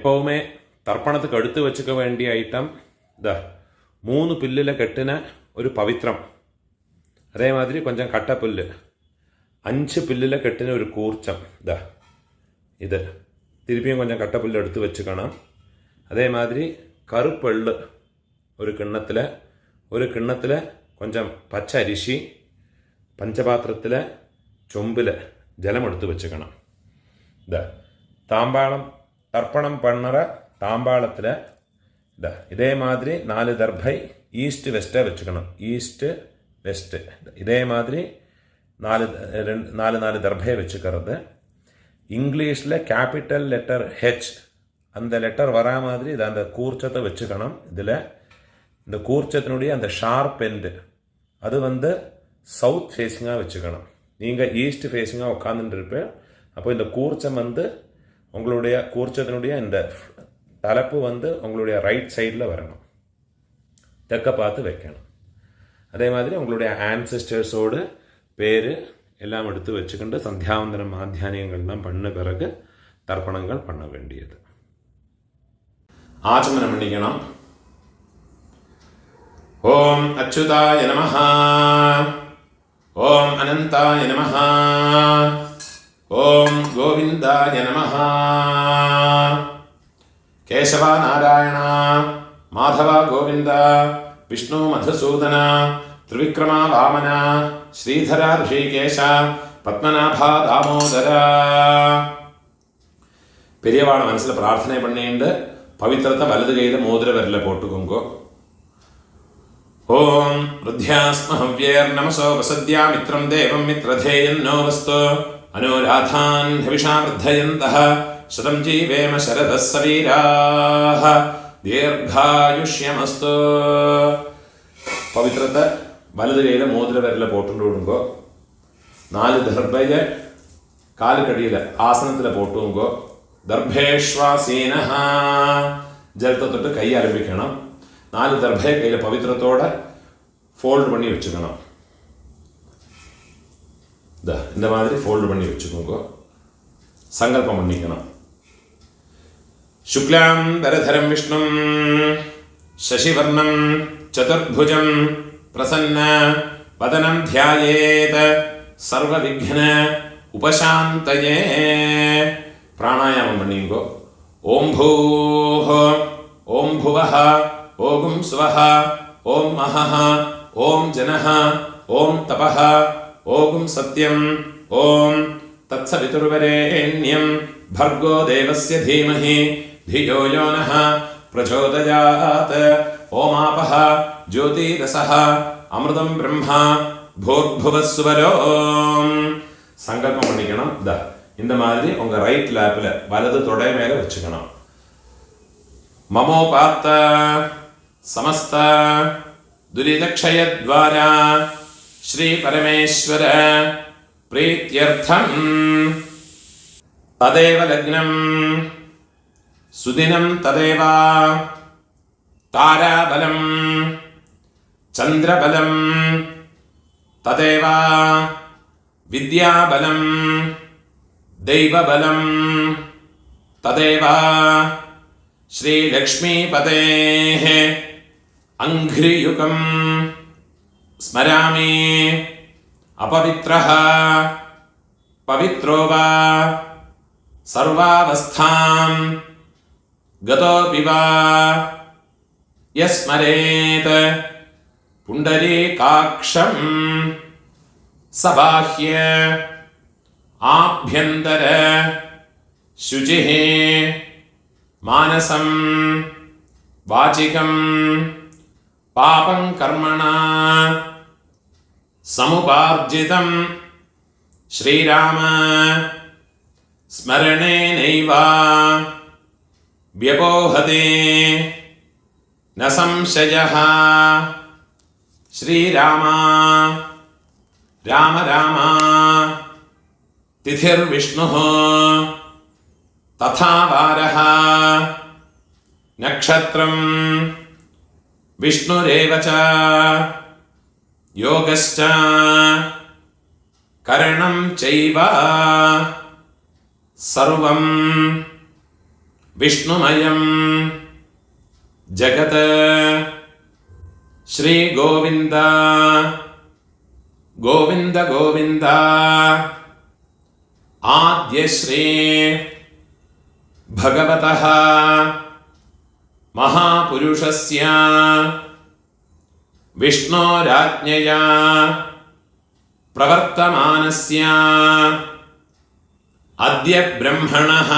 எப்போவுமே தர்ப்பணத்துக்கு எடுத்து வச்சுக்க வேண்டிய ஐட்டம் இந்த 3 பில்லில் கெட்டின ஒரு பவித்ரம், அதே மாதிரி கொஞ்சம் கட்டப்புல்லு, 5 பில்லில் கெட்டின ஒரு கூர்ச்சம், இது திருப்பியும் கொஞ்சம் கட்டப்புல்லு எடுத்து வச்சுக்கணும். அதே மாதிரி கருப்பெள்ளு ஒரு கிண்ணத்தில் கொஞ்சம் பச்சை அரிசி, பஞ்சபாத்திரத்தில் சொம்பில் ஜலம் எடுத்து வச்சுக்கணும். தாம்பாளம் தர்ப்பணம் பண்ணுற தாம்பாளத்தில் இதே மாதிரி 4 தர்பை ஈஸ்ட் வெஸ்ட்டாக வச்சுக்கணும். ஈஸ்ட்டு வெஸ்ட்டு இதே மாதிரி 4 தர்பையை வச்சுக்கிறது. இங்கிலீஷில் கேபிட்டல் லெட்டர் ஹெச் அந்த லெட்டர் வரா மாதிரி இதை அந்த கூர்ச்சத்தை வச்சுக்கணும். இதில் இந்த கூர்ச்சத்தினுடைய அந்த ஷார்ப் எண்டு அது சவுத் ஃபேஸிங்காக வச்சுக்கணும். நீங்கள் ஈஸ்ட் ஃபேஸிங்காக உட்காந்துட்டு அப்போ இந்த கூர்ச்சம் உங்களுடைய கூர்ச்சத்தினுடைய இந்த தலைப்பு உங்களுடைய ரைட் சைடில் வரணும், தெற்க பார்த்து வைக்கணும். அதே மாதிரி உங்களுடைய ஆன்செஸ்டர்ஸோடு பேர் எல்லாம் எடுத்து வச்சுக்கிண்டு சந்தியாவந்தனம் ஆத்தியானியங்கள்லாம் பண்ண பிறகு தர்ப்பணங்கள் பண்ண வேண்டியது. ஆச்சமனம் பண்ணிக்கணும். ஓம் அச்சுதாய நமஹ, ஓம் அனந்தாய நமஹ, ஓம் கோவிந்தாய நமஹ. கேசவ நாராயண மாதவ கோவிந்த விஷ்ணு மதுசூதன திரிவிக்ரம வாமன ஸ்ரீதர ரிஷிகேஷ பத்மநாப தாமோதர. பெரியவாளை மனசில் பிரார்த்தனை பண்ணிட்டு பவித்திரத்தை வலது கையில் மோதிர விரலில் போட்டுக்கோங்கோ. ஓம் ருத்யாஸ்மஹவ்யேர் நமசோ வசத்யா மித்ரம் தேவம் மித்ரதேயன்னோ வஸ்து அனுராதான் ஹவிஷா வர்தயந்தः சதம் ஜீவேம சரதः சவீராः தீர்காயுஷ்யமஸ்து. பவித்திரத்தை வலது கையில் மோதிர விரலில் போட்டு விடுங்கோ. 4 தர்பையை காலுக்கடியில் ஆசனத்தில் போட்டுங்கோ. தர்பேஷ்வாசீனஹ ஜலத்தை தொட்டு கையை ஆரம்பிக்கணும். 4 தர்பையை கையில் பவித்திரத்தோட ஃபோல்டு பண்ணி வச்சுக்கணும். இந்த மாதிரி ஃபோல்டு பண்ணி வச்சுக்கோங்க. சங்கல்பம் பண்ணிக்கணும். சுக்லாம் தரதரம் விஷ்ணும் சசிவர்ணம் சதுர்புஜம் பிரசன்ன வதனம் தியாயேத் சர்வ விக்ன உபசாந்தயே. பிராணாயாமம் பண்ணிங்கோ. ஓம் பூஹ ஓம் புவஹ ஓம் சுவஹ ஓம் மஹஹ ஓம் ஜனஹ ஓம் தபஹ ஓம் சத்யம் ஓம் தத்சவிதுர்வரேண்யம் भर्गो देवस्य धीमहि धियो यो नः प्रचोदयात्. ओमापः ज्योतिरसः अमृतं ब्रह्मा भूर्भुवस्वरो. சங்கல்பம் பண்ணிக்கணும். இந்த மாதிரி உங்க ரைட் லேப்ல வலது தொடை மேல வச்சுக்கணும். மமோபாத்த சமஸ்த துரிதக்ஷயத்வாரா ஸ்ரீ பரமேஸ்வர பிரீத்யர்த்தம் ததேவ லக்னம் சுதினம் ததேவ தாராபலம் சந்திரபலம் ததேவ வித்யாபலம் தெய்வபலம் ததேவ ஸ்ரீலக்ஷ்மீபதேः அங்க்ரியுகம் ஸ்மராமி. அபவித்ரஹ பவித்ரோ வா சர்வாவஸ்தாம் கதோபி வா யஸ்மரேத் புண்டரீகாக்ஷம் சபாஹ்ய ஆப்யந்தர சுசிः மானசம் வாசிகம் பாபம் கர்மணா சமுபார்ஜிதம் ஸ்ரீராம ஸ்மரணேனைவ வ்யபோஹதே ந சம்சயः. ஸ்ரீராம ராம ராம திதிர்விஷ்ணுः ததா வாரः நக்ஷத்ரம் விஷ்ணுரேவ ச யோகஸ்ச கரணம் சைவ சர்வம் വിഷ്ണുമയം ജഗത് ശ്രീ ഗോവിന്ദ ഗോവിന്ദ ഗോവിന്ദ ആദ്യശ്രീ ഭഗവതഃ മഹാപുരുഷസ്യ വിഷ്ണോരാജ്ഞയാ പ്രവർത്തമാനസ്യ അദ്യ ബ്രഹ്മണഃ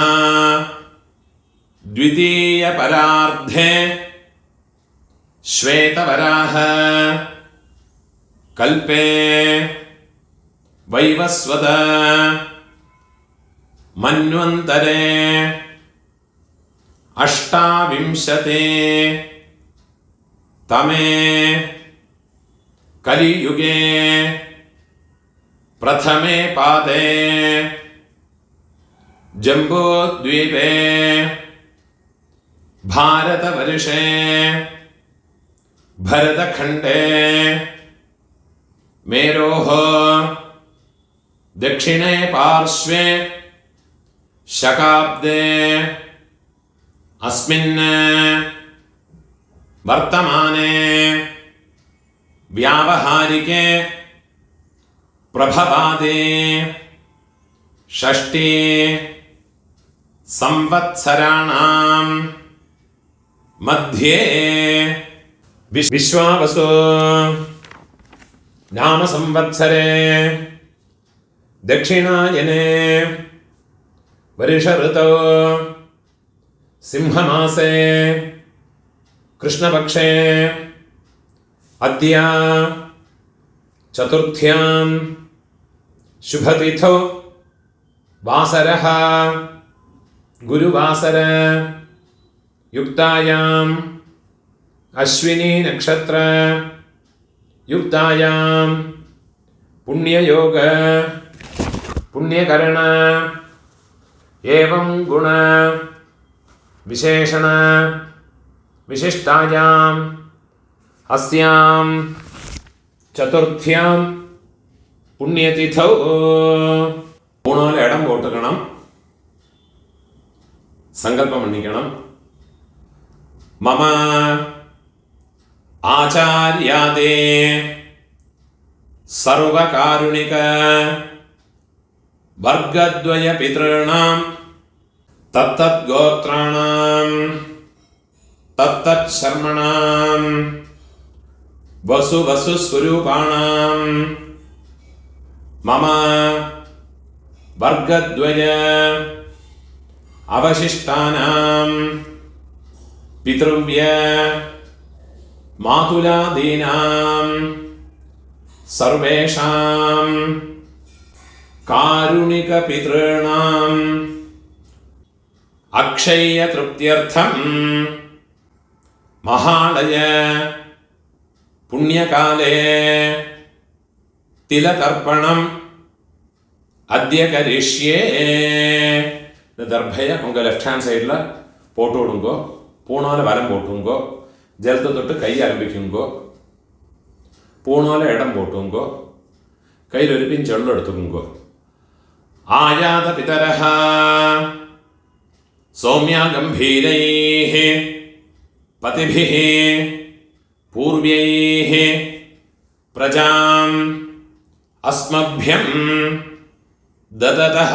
ദ്വിതീയ പരാർദ്ധേ ശ്വേതവരാഹ കൽപേ വൈവസ്വത മന്വന്തരേ അഷ്ടാവിംശതേ തമേ കലിയുഗേ പ്രഥമേ പാദേ ജംബൂദ്വീപേ ഭാരതവർഷേ ഭരതഖണ്ഡേ മേരോः ദക്ഷിണേ പാർശ്വേ ശകാബ്ദേ അസ്മിन् വർത്തമാനേ വ്യാവഹാരികേ പ്രഭവാദേ ഷഷ്ഠി സംവത്സരാണാം മധ്യേ വിശ്വാവസു നാമ സംവത്സരേ ദക്ഷിണായനേ വർഷഋതൗ സിംഹമാസേ കൃഷ്ണപക്ഷേ അദ്യ ചതുർത്ഥ്യാം ശുഭതിഥൗ വാസരഃ ഗുരുവാസര യുക്തായാം അശ്വിനി നക്ഷത്ര യുക്തായാം പുണ്യയോഗ പുണ്യകരണ ഏവം ഗുണ വിശേഷണ വിശിഷ്ടായാം അസ്യാം ചതുർത്ഥ്യാം പുണ്യതിഥൗ ഊണോലെ ഇടം പോട്ടുക്കണം, സങ്കല്പം മണ്ണിക്കണം. മമ ആചാര്യാദേ സർവകാരുണിക വർഗദ്വയ പിതॄണാം തത്തത് ഗോത്രാണാം തത്തത് ശർമ്മണാം വസു വസു സ്വരൂപാണാം മമ വർഗദ്വയ അവശിഷ്ടാനാം പിതൃവ്യ മാതുലാദീനാം സർവേഷാം കാരുണിക പിതॄണാം അക്ഷയ തൃപ്ത്യർത്ഥം മഹാളയ പുണ്യകാലേ തിലതർപ്പണം അദ്യ കരിഷ്യേ. ദർഭയെ ഉങ്ക ലെഫ്റ്റ് ഹാൻഡ് സൈഡിൽ പോട്ട് വിടുങ്കോ, പൂണോലെ വലം പോട്ടുങ്കോ, ജലത്തെ തൊട്ട് കൈ ആരംഭിക്കുങ്കോ, പൂണോലെ ഇടം പോട്ടുങ്കോ, കയ്യിലൊരു പിഞ്ച് വെള്ളം എടുത്തുങ്കോ. ആയാത പിതരഃ സൗമ്യ ഗംഭീരൈഃ പതിഭിഃ പൂർവ്യൈഃ പ്രജാം അസ്മഭ്യം ദദതഃ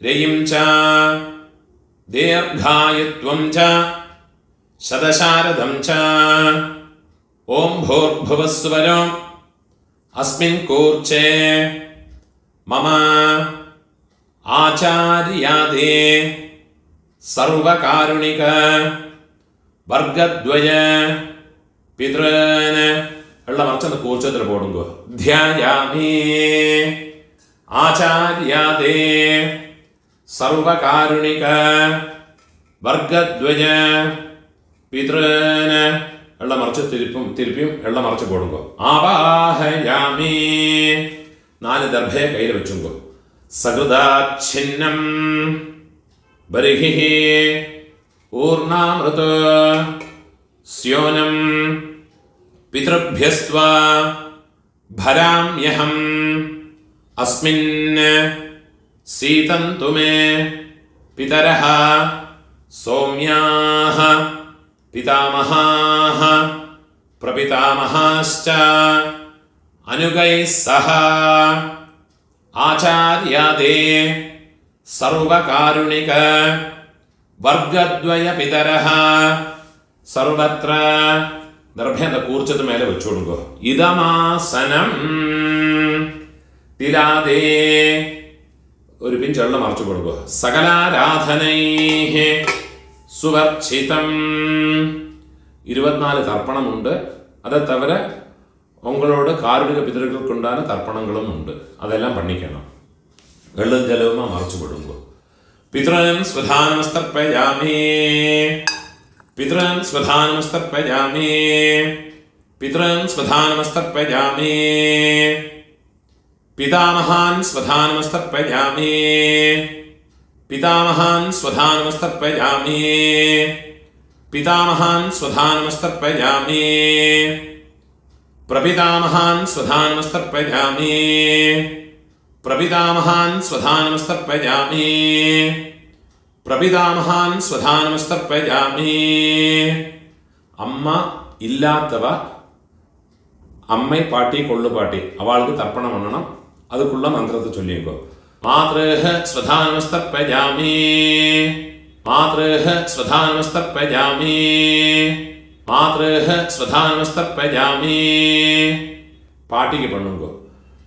രയിം ച ദീർഘായുത്വം ച ശതശാരദം ച. ഓം ഭൂർഭുവസ്സുവരോ അസ്മിൻ കൂർച്ചേ മമ ആചാര്യാദേ സർവകാരുണിക വർഗദ്വയ പിതॄന് ഉള്ള മറിച്ചെന്ന് കൂർച്ചത്തിൽ പോടുങ്കോ. ധ്യായാമി ആചാര്യാദേ സർവകാരുണിക വർഗദ്വയ പിതॄന് ഉള്ള മറിച്ച് തിരുപ്പിയും എള്ള മറിച്ച് പോടുങ്കോ. ആവാഹയാമി 4 ദർഭയെ കയ്യിൽ വെച്ചുങ്കോ. സകൃതാച്ഛിന്നം ബർഹിഃ ഊർണാമൃത സ്യോനം പിതൃഭ്യസ്ത്വ ഭരാമ്യഹം അസ്മിൻ സീതന്തു മേ പിതരഃ സൗമ്യാഃ പിതാമഹാഃ പ്രപിതാമഹാശ്ച അനുഗൈഃ സഹ ആചാര്യാദേ സർവകാരുണിക വർഗദ്വയ പിതരഃ സർവത്ര. ദർഭ എന്ന കൂർച്ചത്ത് മേലെ വെച്ചു കൊടുക്കുക. ഇതമാസനം തിലാദേ ഒരു പിഞ്ചെള്ള മറച്ചു കൊടുക്കുക. സകലാരാധനൈഃ സുവർച്ചിതം. 24 തർപ്പണമുണ്ട്. അത് തവിர ഉങ്ങളോട് കാരുണിക പിതൃകൾക്കുണ്ടാന തർപ്പണങ്ങളും ഉണ്ട്. അതെല്ലാം പണിക്കണം. വെള്ളം ജലവുമാ മറച്ചു കൊടുക്കുക. പിതൃൻ സ്വധാനമസ്തർപ്പയാമി പിതൃൻ സ്വധാനമസ്തർപ്പയാമി പിതൃൻ സ്വധാനമസ്തർപ്പയാമി പിതാമഹാൻ സ്വധാനമസ്തർപ്പയാമി പിതാമഹാൻ സ്വധാനമസ്തർപ്പയാമി പിതാമഹാൻ സ്വധാനമസ്തർപ്പയാമി പ്രപിതാമഹാൻ സ്വധാനമസ്തർപ്പയാമി പ്രപിതാമഹാൻ സ്വധാനമസ്തർപ്പയാമി പ്രപിതാമഹാൻ സ്വധാനമസ്തർപ്പയാമി. അമ്മ ഇല്ലാത്തവ അമ്മ പാട്ടി കൊള്ളുപാട്ടി അവൾക്ക് തർപ്പണം വണ്ണണം. അതുക്കുള്ള മന്ത്രത്തെ ചൊല്ലിക്കോ. മാതൃഹ സ്വധാനമസ്തർപ്പയാമി മാതൃഹ സ്വധാനമസ്തർപ്പയാമി മാതൃഹ സ്വധാനമസ്തർപ്പയാമി. പാട്ടിക്ക് പണ്ണുങ്കോ.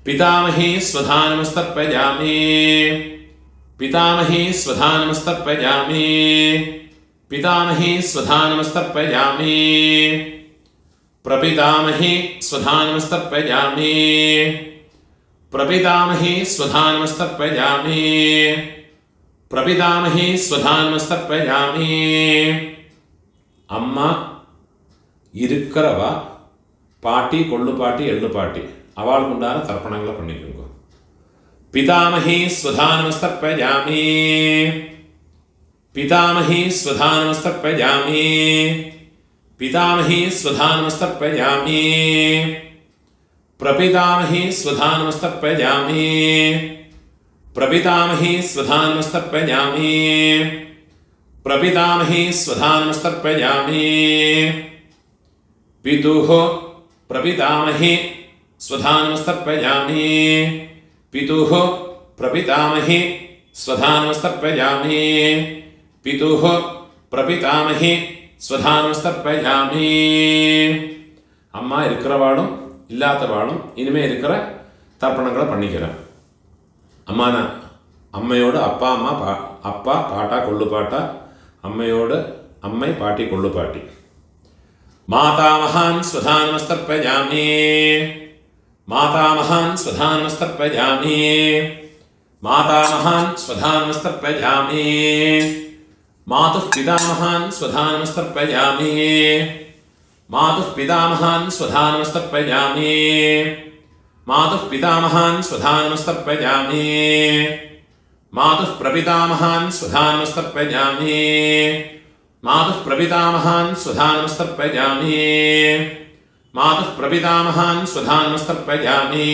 പിതാമഹി സ്വധാനമസ്തർപ്പയാമി പിതാമഹി സ്വധാനമസ്തർപ്പയാമി പിതാമഹി സ്വധാനമസ്തർപ്പയാമി പ്രപിതാമഹി സ്വധാനമസ്തർപ്പയാമി പ്രപിതാമഹി സ്വധാനമസ്തർപ്പയാമി പ്രപിതാമഹി സ്വധാനമസ്തർപ്പയാമി. അമ്മ ഇരിക്കറവ പാട്ടി കൊള്ളുപാട്ടി എള്ളുപാട്ടി അവൾക്കുണ്ടാന തർപ്പണങ്ങളെ പണിക്കുക. പിതാമഹി സ്വധാനമസ്തർപ്പയാമി പിതാമഹി സ്വധാനമസ്തർപ്പയാമി പിതാമഹി സ്വധാനമസ്തർപ്പയാമി പ്രപിതാമഹി സ്വധാനമസ്തർപ്പയാമി പ്രപിതാമഹി സ്വധാനമസ്തർപ്പയാമി പ്രപിതാമഹി സ്വധാനമസ്തർപ്പയാമി പിതുഃ പ്രപിതാമഹി സ്വധാനമസ്തർപ്പയാമി പിതുഃ പ്രപിതാമഹി സ്വധാനമസ്തർപ്പയാമി പിതുഃ പ്രപിതാമഹി സ്വധാനമസ്തർപ്പയാമി. അമ്മ ഇരിക്കറവാളും ഇല്ലാത്ത വാളും ഇനിമേ ഇരിക്കറ തർപ്പണങ്ങളെ പണിക്കണം. അമ്മാന അമ്മയോട് അപ്പ അമ്മ അപ്പ പാട്ട കൊള്ളുപാട്ട അമ്മയോട് അമ്മ പാട്ടി കൊള്ളുപാട്ടി. മാതാമഹാൻ സ്വധാനമസ്തർപ്പയാമി മാതാമഹാൻ സ്വധാനമസ്തർപ്പയാമി മാതാമഹാൻ സ്വധാനമസ്തർപ്പയാമി മാതുഃ പിതാമഹാൻ സ്വധാനമസ്തർപ്പയാമി മാതുഃ പിതാമഹാൻ സ്വധാനമസ്തർപ്പയാമി മാതുഃ പിതാമഹാൻ സ്വധാനമസ്തർപ്പയാമി മാതുഃ പ്രപിതാമഹാൻ സ്വധാനമസ്തർപ്പയാമി മാതുഃ പ്രപിതാമഹാൻ സ്വധാനമസ്തർപ്പയാമി മാതുഃ പ്രപിതാമഹാൻ സ്വധാനമസ്തർപ്പയാമി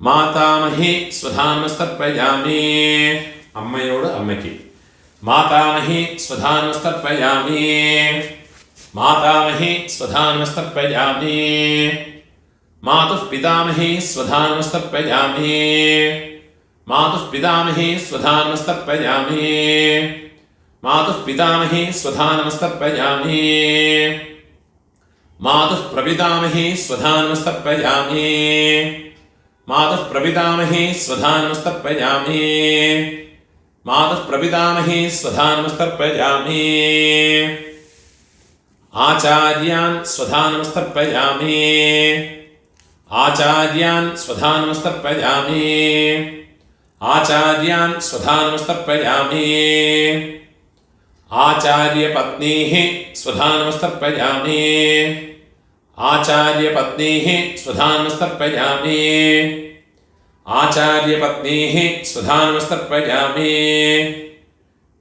മാതാമഹി സ്വധാനമസ്തർപ്പയാമി. അമ്മയോട് അമ്മയ്ക്ക്. മാതാമഹി സ്വധാനമസ്തർപ്പയാമി മാതാമഹി സ്വധാനമസ്തർപ്പയാമി മാതുഃ പിതാമഹി സ്വധാനമസ്തർപ്പയാമി മാതുഃ പിതാമഹി സ്വധാനമസ്തർപ്പയാമി മാതുഃ പിതാമഹി സ്വധാനമസ്തർപ്പയാമി മാതുഃ പ്രപിതാമഹി സ്വധാനമസ്തർപ്പയാമി മാതുഃ പ്രപിതാമഹി സ്വധാനമസ്തർപ്പയാമി മാതുഃ പ്രപിതാമഹി സ്വധാനമസ്തർപ്പയാമി ആചാര്യാൻ സ്വധാനമസ്തർപ്പയാമി ആചാര്യാൻ സ്വധാനമസ്തർപ്പയാമി ആചാര്യാൻ സ്വധാനമസ്തർപ്പയാമി ആചാര്യപത്നീഃ സ്വധാനമസ്തർപ്പയാമി ആചാര്യപത്നീഃ സ്വധാനമസ്തർപ്പയാമി ആചാര്യപത്നീഃ സ്വധാനമസ്തർപ്പയാമി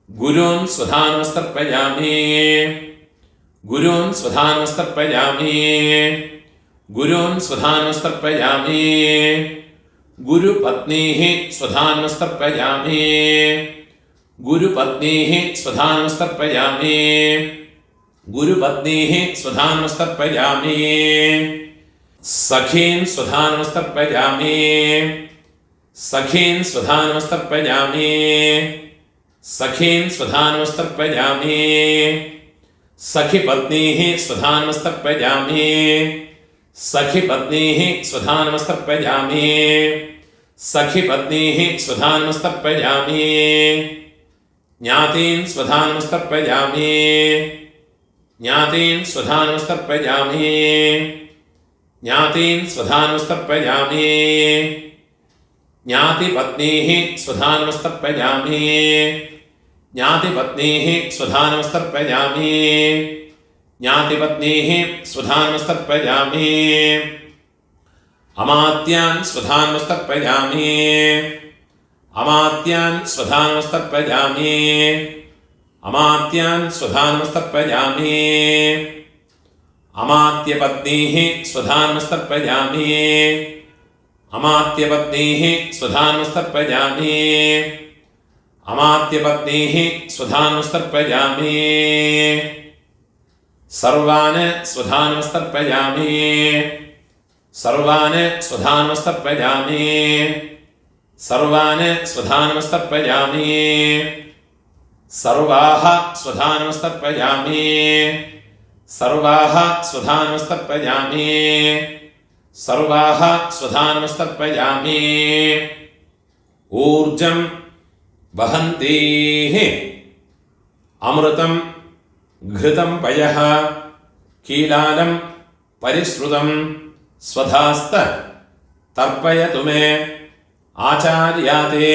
ഗുരുൻ സ്വധാനമസ്തർപ്പയാമി ഗുരുൻ സ്വധാനമസ്തർപ്പയാമി ഗുരുൻ സ്വധാനമസ്തർപ്പയാമി ഗുരുപത്നീഃ സ്വധാനമസ്തർപ്പയാമി गुरुपत्नीः स्वधानमस्तर्पयामि गुरुपत्नीः स्वधानमस्तर्पयामि सखीन् स्वधानमस्तर्पयामि सखीन् स्वधानमस्तर्पयामि सखीन् स्वधानमस्तर्पयामि सखिपत्नीः स्वधानमस्तर्पयामि सखिपत्नीः स्वधानमस्तर्पयामि सखिपत्नीः स्वधानमस्तर्पयामि ज्ञातीन् स्वधानमस्तर्पयामि ज्ञातीन् स्वधानमस्तर्पयामि ज्ञातीन् स्वधानमस्तर्पयामि ज्ञातिपत्नीः स्वधानमस्तर्पयामि ज्ञातिपत्नीः स्वधानमस्तर्पयामि ज्ञातिपत्नीः स्वधानमस्तर्पयामि अमात्यान् स्वधानमस्तर्पयामि अमात्यान् स्वधानमस्तर्पयामि अमात्यान् स्वधानमस्तर्पयामि अमात्यपत्नीः स्वधानमस्तर्पयामि अमात्यपत्नीः स्वधानमस्तर्पयामि अमात्यपत्नीः स्वधानमस्तर्पयामि सर्वान् स्वधानमस्तर्पयामि सर्वान् स्वधानमस्तर्पयामि सर्वान् स्वधानमस्तर्पयामि सर्वाः स्वधानमस्तर्पयामि सर्वाः स्वधानमस्तर्पयामि सर्वाः स्वधानमस्तर्पयामि ऊर्जं वहन्तीः अमृतं घृतं पयः कीलालं परिश्रुतं स्वधास्त तर्पयतु मे आचार्याते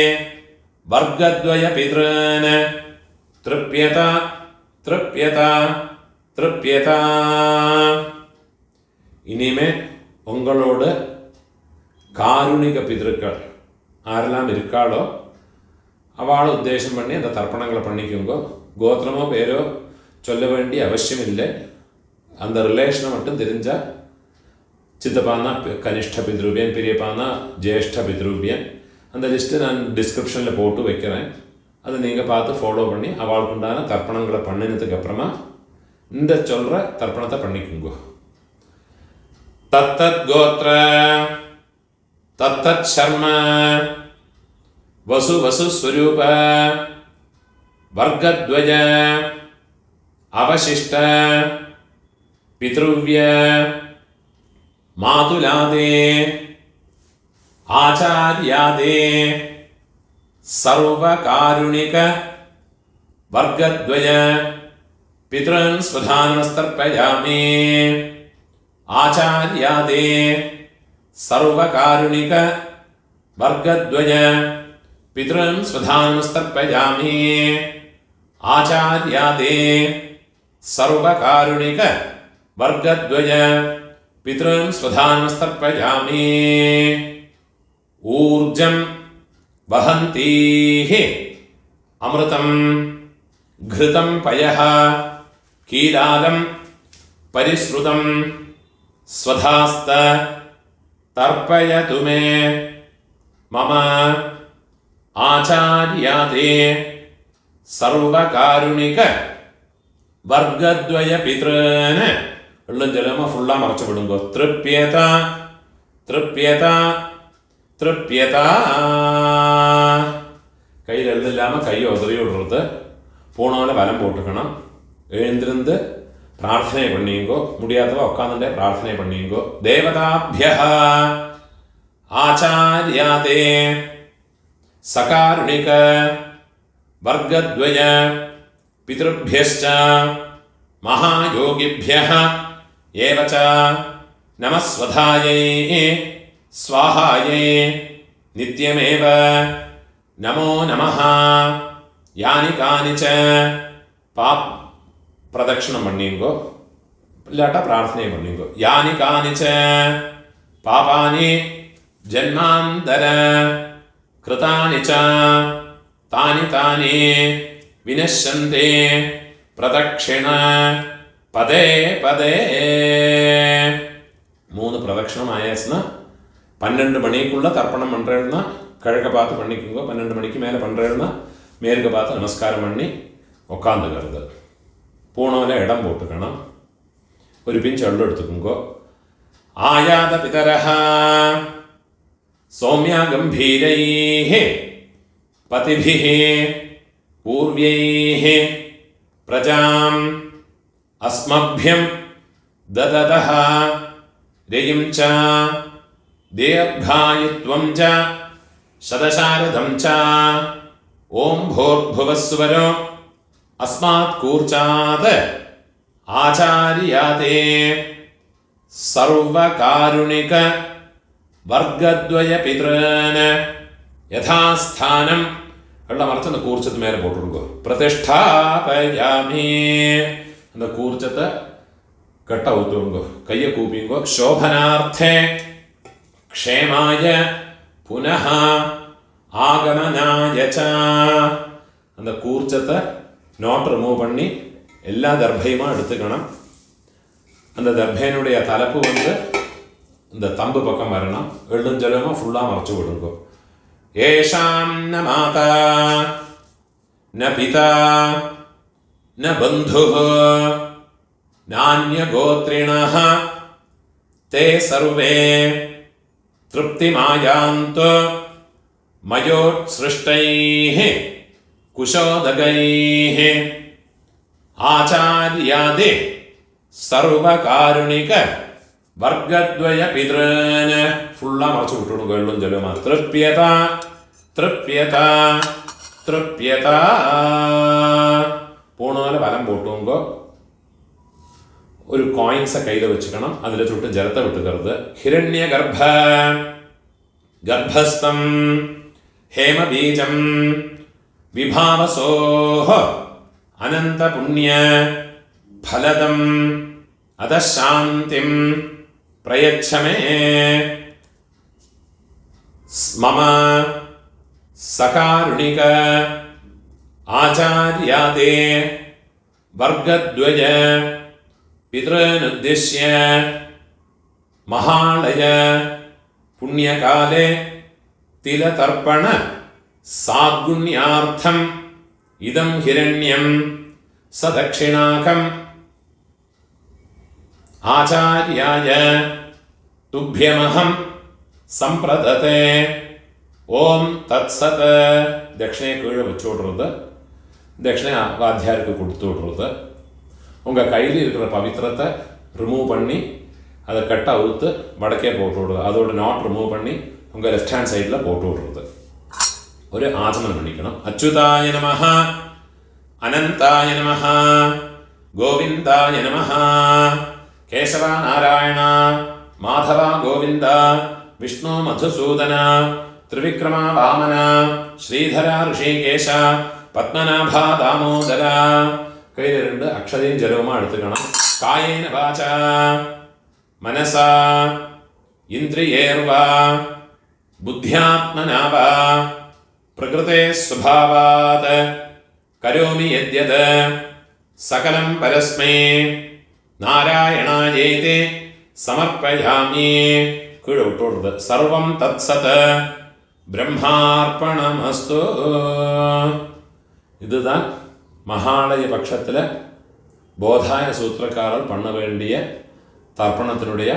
वर्गद्वयपितॄन् तृप्यत तृप्यत तृप्यत இனிமே உங்களோட காருணிக பிதர்கள் ஆரெல்லாம் இருக்காளோ அவளை உத்தேசம் பண்ணி அந்த தர்ப்பணங்களை பண்ணிக்கோங்க. கோத்திரமோ பேரோ சொல்ல வேண்டிய அவசியம் இல்லை. அந்த ரிலேஷனை மட்டும் தெரிஞ்சால் சித்தப்பானா கனிஷ்ட பித்ருபியன், பெரியப்பானா ஜேஷ்ட பித்ருபியன், அந்த லிஸ்ட்டு நான் டிஸ்கிரிப்ஷனில் போட்டு வைக்கிறேன். அதை நீங்கள் பார்த்து ஃபாலோ பண்ணி அவளுக்கு உண்டான தர்ப்பணங்களை பண்ணினதுக்கு அப்புறமா இந்த சொல்கிற தர்ப்பணத்தை பண்ணிக்குங்க. தத்தத் கோத்ர தத்தத் சர்ம வசு வசு ஸ்வரூப வர்க்கத்வய அவசிஷ்ட பித்ருவ்ய மாதுலாதே ஆச்சார்யாதே सर्वकारुणिक वर्गद्वय पितॄन् स्वधानमस्तर्पयामि आचार्यादे सर्वकारुणिक वर्गद्वय पितॄन् स्वधानमस्तर्पयामि आचार्यादे सर्वकारुणिक वर्गद्वय पितॄन् स्वधानमस्तर्पयामि ऊर्जं वहन्तीः अमृतं घृतं पयः कीलालं परिश्रुतं स्वधास्त तर्पयतु मे मम आचार्याते सर्वकारुणिक वर्गद्वय पितॄन् जलमा फुल्ला मरच विडुंगो तृप्यत तृप्यत तृप्यता கையில் எழுதில்லாமல் கையை உதறி விடுறது. போனவனை வலம் போட்டுக்கணும். எழுந்திருந்து பிரார்த்தனை பண்ணிங்கோ. முடியாதவா உட்காந்துட்டே பிரார்த்தனை பண்ணிங்கோ. தேவதாபியः ஆச்சார்யாதே சகாருணிக வர்க்கத்வய பித்ருभ्यश्च மகாயோகிभ्यः ஏவச்ச நமஸ்வதாயை स्वाहाये नित्यमेव नमो नमः यानि कानि च पाप प्रदक्षिणं पण्णिंगो इल्लाट्टा प्रार्थने पण्णिंगो यानि कानि च पापानि जन्मान्तर कृतानि च तानि तानि विनश्यन्ते प्रदक्षिण पदे पदे மூணு பிரதட்சணம் ஆயாச்சுன்னா 12 மணிக்குள்ளே தர்ப்பணம் பண்ணுறேன்னா கிழக்க பார்த்து பண்ணிக்கோங்க. 12 மணிக்கு மேலே பண்ணுறேன்னா மேற்கு பார்த்து நமஸ்காரம் பண்ணி உட்காந்துக்கிறது. பூனோவில் இடம் போட்டுக்கணும். ஒரு பிஞ்ச் எள்ளு எடுத்துக்கோங்கோ. ஆயாத பிதரஹ சௌமியா கம்பீரைஹ பதிபிஹ பூர்வைஹ பிரஜாம் அஸ்மப்யம் தததஹ ரேயும் ச தீர்காயுத்வம் ச சதசாரதம் ச ஓம் பூர்புவஸ்வரோ அஸ்மாத் கூர்ச்சாத் ஆச்சாரியாதே சர்வகாருணிக வர்க்கத்வய பித்ரன யதாஸ்தானம் எல்லாம் மறைச்சு அந்த கூர்ச்சத்து மேலே போட்டுருங்கோ. பிரதிஷ்டாபயாமி அந்த கூர்ச்சத்தை கட்ட ஊத்துருங்கோ. கையை கூப்பிங்கோ. சோபனார்த்தே க்ஷேமாய புனः ஆகமனாய ச அந்த கூர்ச்சத்தை நோட் ரிமூவ் பண்ணி எல்லா தர்பையுமா எடுத்துக்கணும். அந்த தர்பையினுடைய தலைப்பு இந்த தம்பு பக்கம் வரணும். எழுஞ்சலமாக ஃபுல்லாக மறைச்சு விடுங்க. ஏஷாம் ந மாதா ந பிதா ந பந்து நான்ய கோத்ரிணः தே சர்வே திருப்திமாயாந்து மயோத்ஸ்ருஷ்டைः குஷோதகைः ஆச்சார்யாதே சர்வகாருணிக வர்க்கத்வய பித்ரன ஃபுல்லாக மறைச்சு விட்டுடுங்க. எள்ளும் ஜலமா. திருப்யதா திருப்யதா திருப்யதா. பூனோல வலம் போட்டுங்கோ. ஒரு காயின்ஸை கையில் வச்சுக்கணும். அதில் சுட்டு ஜலத்தை விட்டுக்கிறது. ஹிரண்ய கர்ப்பஸ்தம் ஹேமபீஜம் விபாவசோஹ அனந்த புண்ணிய ஃபலதம் அதசாந்திம் பிரயச்சமே மம சகாருணிக ஆச்சார்யாதே வர்க்கத்வய பித்ருனுத்திஷ்ய மகாலய புண்ணியகாலே திலதர்ப்பண சாத்குண்யார்த்தம் இதம் ஹிரண்யம் சதக்ஷிணாகம் ஆச்சார்யாய துப்யமஹம் சம்பிரததே. ஓம் தத் சத். தட்சிணையை கீழே வச்சு விடுறது. தட்சிணை வாத்தியாருக்கு கொடுத்து விடுறது. உங்கள் கையில் இருக்கிற பவித்திரத்தை ரிமூவ் பண்ணி அதை கட்ட அவுத்து வடக்கே போட்டு விடுறது. அதோட நாட் ரிமூவ் பண்ணி உங்கள் லெஃப்ட் ஹேண்ட் சைடில் போட்டு விடுறது. ஒரு ஆசனம் பண்ணிக்கணும். அச்சுதாய நமஹ அனந்தாய நமஹ கோவிந்தாய நமஹ கேசவ நாராயண மாதவ கோவிந்த விஷ்ணு மதுசூதன திரிவிக்ரம வாமன ஸ்ரீதர ரிஷிகேஷ பத்மநாப தாமோதர. கையில் 2 அக்ஷதையும் ஜலவுமா எடுத்துக்கணும். காயேன வாசா மனசா இந்திரியேர்வா புத்தியாத்மனா வா பிரகிருதே ஸ்வபாவாத் கரோமி யத்யத் சகலம் பரஸ்மை நாராயணாயேதி சமர்ப்பயாமி. கீழே விட்டுடுறது. சர்வம் தத் சத் பிரம்மார்ப்பணமஸ்து. இதுதான் மகாலய பட்சத்தில் போதாய சூத்திரக்காரர் பண்ண வேண்டிய தர்ப்பணத்தினுடைய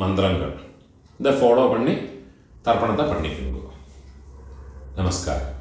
மந்திரங்கள். இதை ஃபாலோ பண்ணி தர்ப்பணத்தை பண்ணிக்கோங்க. நமஸ்காரம்.